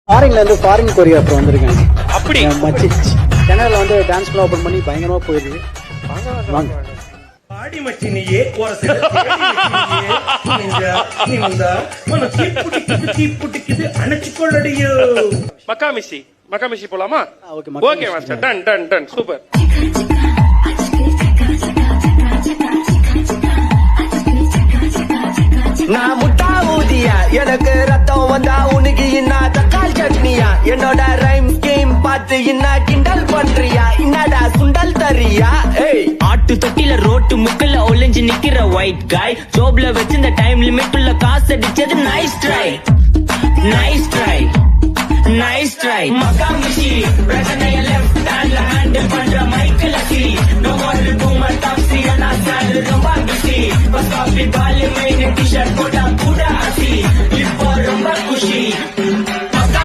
ஃபாரின்ல இருந்து foreign choreographer வந்திருக்காங்க. அப்படி மச்சி சென்னையில வந்து டான்ஸ் கிளப் ஓபன் பண்ணி பயங்கரமா போயிருக்கு. வாங்க ஆடி மச்சி நீயே ஓரத்துல தீப்புட்டிக்குது அணைச்சுக்கொள்ளடியோ. மக்காமிஷி போலாமா? Okay okay master, done done done, super. நான் முட்டா ஊதியா, எனக்கு ரத்தம் வந்தா உனக்கு இன்னா தக்காளி சட்னியா, என்னோட ரைம் ஸ்கீம் பார்த்து இன்னா கிண்டல் பண்றியா, என்னடா சுண்டல் தரியா? ஆட்டு தொட்டில ரோட்டு முக்கல ஒளிஞ்சு நிக்கிற ஒயிட் காய், ஜோப்ல வச்சிருந்த டைம் லிமிட் உள்ள காசு அடிச்சது nice try, nice try, nice try. மக்காமிஷி பிரச்சனைய லெஃப்ட் ஹேண்ட்ல ஹேண்டில் பண்ற மைக்கேல் அசிலி, no what to my taxi and salary ரொம்ப பிஸி, பஸ் காபி பால் மெயின் டி-ஷர்ட் போட்டா கூட அசிலி, இப்போ ரொம்ப குஷி.